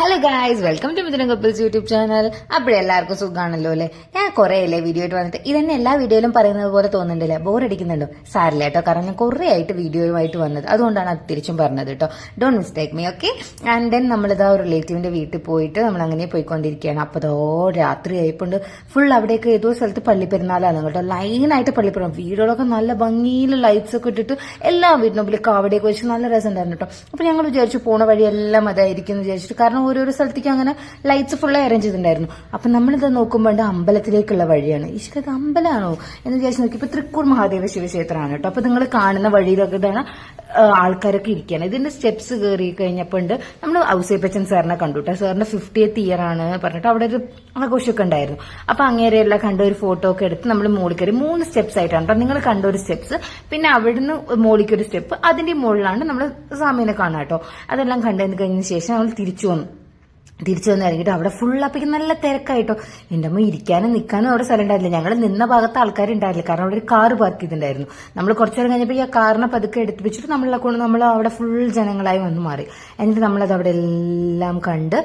Hello guys, welcome to Mithuna couples YouTube channel. അപ്പോഴേ എല്ലാവർക്കും സുഖമാണല്ലോ അല്ലേ? ഞാൻ കുറേ അല്ലേ വീഡിയോ ആയിട്ട് വന്നിട്ട് ഇതന്നെ എല്ലാ വീഡിയോയിലും പറയുന്നത് പോലെ തോന്നുന്നുണ്ടല്ലേ? ബോറടിക്കുന്നുണ്ടോ? സാരില്ല കേട്ടോ, കാരണം ഞാൻ കുറേ ആയിട്ട് വീഡിയോയുമായിട്ട് വന്നത്, അതുകൊണ്ടാണ് അത് തിരിച്ചും പറഞ്ഞത് കേട്ടോ. Don't mistake me, okay. And then നമ്മളിതാ ഒരു റിലേറ്റീവിന്റെ വീട്ടിൽ പോയിട്ട് നമ്മൾ അങ്ങനെ പോയിക്കൊണ്ടിരിക്കുകയാണ്. അപ്പോൾ രാത്രി ആയിപ്പോണ്ട് ഫുൾ അവിടെയൊക്കെ ഏതോ സ്ഥലത്ത് പള്ളിപ്പെരുന്നാളാണ് കേട്ടോ. ലൈനായിട്ട് പള്ളിപ്പെരുന്നാൾ, വീടുകളൊക്കെ നല്ല ഭംഗിയിൽ ലൈറ്റ്സ് ഒക്കെ ഇട്ടിട്ട് എല്ലാ വീടിനും മുമ്പിലേക്ക് അവിടെയൊക്കെ വെച്ച് നല്ല രസം ഉണ്ടായിരുന്നു കേട്ടോ. അപ്പോൾ ഞങ്ങൾ വിചാരിച്ചു പോണ വഴിയെല്ലാം അതായിരിക്കും എന്ന് വിചാരിച്ചിട്ട്, കാരണം ഓരോരോ സ്ഥലത്തേക്ക് അങ്ങനെ ലൈറ്റ്സ് ഫുള്ള് അറേഞ്ച് ചെയ്തിട്ടുണ്ടായിരുന്നു. അപ്പൊ നമ്മളിത് നോക്കുമ്പോൾ അമ്പലത്തിലേക്കുള്ള വഴിയാണ്. ഈശ്വര, അമ്പലമാണോ എന്ന് വിചാരിച്ച് നോക്കി. ഇപ്പൊ തൃക്കൂർ മഹാദേവ ശിവക്ഷേത്രമാണ് കേട്ടോ. അപ്പൊ നിങ്ങൾ കാണുന്ന വഴിയിലൊക്കെ ഇതാണ് ആൾക്കാരൊക്കെ ഇരിക്കുകയാണ്. ഇതിന്റെ സ്റ്റെപ്സ് കയറി കഴിഞ്ഞപ്പോൾ നമ്മൾ ഔസേപ്പച്ചൻ സാറിനെ കണ്ടു കേട്ടോ. സാറിന്റെ 50th ഇയർ ആണ് പറഞ്ഞിട്ട് അവിടെ ഒരു ആഘോഷമൊക്കെ ഉണ്ടായിരുന്നു. അപ്പൊ അങ്ങേരെയെല്ലാം കണ്ട ഒരു ഫോട്ടോ ഒക്കെ എടുത്ത് നമ്മൾ മോളിൽ കയറി 3 സ്റ്റെപ്സ് ആയിട്ടാണ് കേട്ടോ. നിങ്ങൾ കണ്ട ഒരു സ്റ്റെപ്സ്, പിന്നെ അവിടുന്ന് മോളിക്കൊരു സ്റ്റെപ്പ്, അതിന്റെ മുകളിലാണ് നമ്മൾ സ്വാമീനെ കാണുക കേട്ടോ. അതെല്ലാം കണ്ടതിന് കഴിഞ്ഞ ശേഷം നമ്മൾ തിരിച്ചു വന്നു ഇറങ്ങിയിട്ട് അവിടെ ഫുൾ അപ്പേക്ക് നല്ല തിരക്കായിട്ടോ. എൻ്റെ അമ്മ ഇരിക്കാനും നിൽക്കാനും അവിടെ സ്ഥലം ഉണ്ടായില്ല. ഞങ്ങൾ നിന്ന ഭാഗത്ത് ആൾക്കാരുണ്ടായില്ല, കാരണം അവിടെ ഒരു കാറ് പാർക്ക് ചെയ്തിട്ടുണ്ടായിരുന്നു. നമ്മൾ കുറച്ചു നേരം കഴിഞ്ഞപ്പോൾ ഈ ആ കാറിനെ പതുക്കെ എടുത്ത് വെച്ചിട്ട് നമ്മൾ അവിടെ ഫുൾ ജനങ്ങളായി വന്ന് മാറി. എന്നിട്ട് നമ്മളത് അവിടെ എല്ലാം കണ്ട്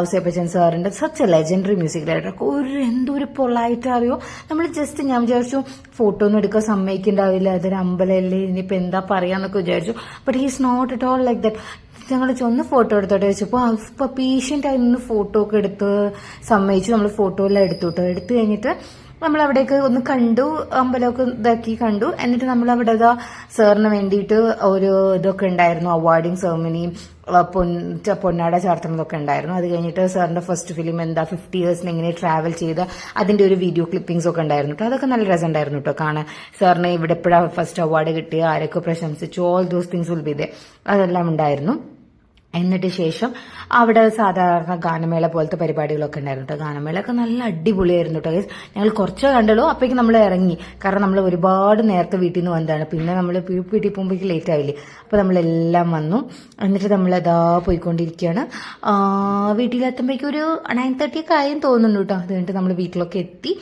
ഔസേപ്പച്ചൻ സാറിന്റെ സച്ച് ലെജൻഡറി മ്യൂസിക് ഡയറക്ടർ എന്തോ ഒരു പൊളായിട്ട് അറിയോ. നമ്മൾ ജസ്റ്റ് ഞാൻ വിചാരിച്ചു ഫോട്ടോ ഒന്നും എടുക്കാൻ സമ്മതിക്കുന്നുണ്ടാവില്ല, അതൊരു അമ്പലമല്ലേ, ഇനിയിപ്പോൾ എന്താ പറയാന്നൊക്കെ വിചാരിച്ചു. But he's not at all like that. ഞങ്ങൾ ഒന്ന് ഫോട്ടോ എടുത്തോട്ടെ വെച്ചപ്പോൾ ഇപ്പൊ പേഷ്യന്റ് ആയി ഒന്ന് ഫോട്ടോ ഒക്കെ എടുത്ത് സമ്മതിച്ചു. നമ്മൾ ഫോട്ടോ എല്ലാം എടുത്തു കഴിഞ്ഞിട്ട് നമ്മൾ അവിടേക്ക് ഒന്ന് കണ്ടു, അമ്പലമൊക്കെ ഇതാക്കി കണ്ടു. എന്നിട്ട് നമ്മൾ അവിടെ സാറിന് വേണ്ടിയിട്ട് ഒരു ഇതൊക്കെ ഉണ്ടായിരുന്നു, അവാർഡിങ് സെറമണിയും പൊന്നാട ചാർത്തുന്നതൊക്കെ ഉണ്ടായിരുന്നു. അത് കഴിഞ്ഞിട്ട് സാറിന്റെ ഫസ്റ്റ് ഫിലിം എന്താ 50 ഇയേഴ്സിന് എങ്ങനെ ട്രാവൽ ചെയ്ത് അതിന്റെ ഒരു വീഡിയോ ക്ലിപ്പിംഗ്സ് ഒക്കെ ഉണ്ടായിരുന്നു കേട്ടോ. അതൊക്കെ നല്ല രസം ഉണ്ടായിരുന്നു കേട്ടോ കാണാൻ. സാറിന് ഇവിടെ എപ്പോഴാണ് ഫസ്റ്റ് അവാർഡ് കിട്ടിയ, ആരൊക്കെ പ്രശംസിച്ചു, all those things will be there, അതെല്ലാം ഉണ്ടായിരുന്നു. എന്നിട്ട് ശേഷം അവിടെ സാധാരണ ഗാനമേള പോലത്തെ പരിപാടികളൊക്കെ ഉണ്ടായിരുന്നു കേട്ടോ. ഗാനമേളയൊക്കെ നല്ല അടിപൊളിയായിരുന്നു കേട്ടോ. ഞങ്ങൾ കുറച്ച് കണ്ടുള്ളൂ, അപ്പോഴേക്കും നമ്മൾ ഇറങ്ങി, കാരണം നമ്മൾ ഒരുപാട് നേരത്തെ വീട്ടിൽ നിന്ന് വന്നതാണ്. പിന്നെ നമ്മൾ വീട്ടിൽ പോകുമ്പോഴേക്ക് ലേറ്റ് ആയില്ലേ. അപ്പോൾ നമ്മളെല്ലാം വന്നു. എന്നിട്ട് നമ്മളതാ പോയിക്കൊണ്ടിരിക്കുകയാണ്. വീട്ടിലെത്തുമ്പോഴേക്കും ഒരു 9:30 ഒക്കെ ആയും തോന്നുന്നു കേട്ടോ. അത് കഴിഞ്ഞിട്ട് നമ്മൾ വീട്ടിലൊക്കെ എത്തി.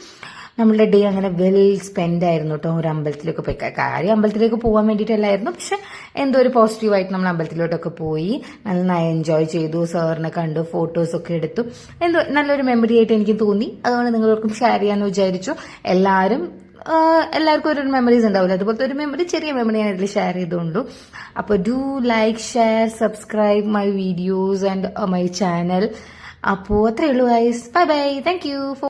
നമ്മളുടെ ഡേ അങ്ങനെ വെൽ സ്പെൻഡ് ആയിരുന്നു കേട്ടോ. ഒരു അമ്പലത്തിലൊക്കെ പോയി, കാര്യം അമ്പലത്തിലേക്ക് പോകാൻ വേണ്ടിയിട്ടല്ലായിരുന്നു, പക്ഷെ എന്തോ ഒരു പോസിറ്റീവായിട്ട് നമ്മൾ അമ്പലത്തിലോട്ടൊക്കെ പോയി നന്നായി എൻജോയ് ചെയ്തു. സാറിനെ കണ്ടു, ഫോട്ടോസൊക്കെ എടുത്തു. എന്തോ നല്ലൊരു മെമ്മറി ആയിട്ട് എനിക്ക് തോന്നി. അതുകൊണ്ട് നിങ്ങളോർക്കും ഷെയർ ചെയ്യാമെന്ന് വിചാരിച്ചു. എല്ലാവർക്കും ഒരു മെമ്മറീസ് ഉണ്ടാവില്ല, അതുപോലത്തെ ഒരു മെമ്മറി, ചെറിയ മെമ്മറി ഞാൻ ഇതിൽ ഷെയർ ചെയ്തുകൊണ്ടു. അപ്പോൾ do like, share, subscribe my videos and my channel. അപ്പോൾ അത്രയേ ഉള്ളൂ guys. Bye bye, thank you.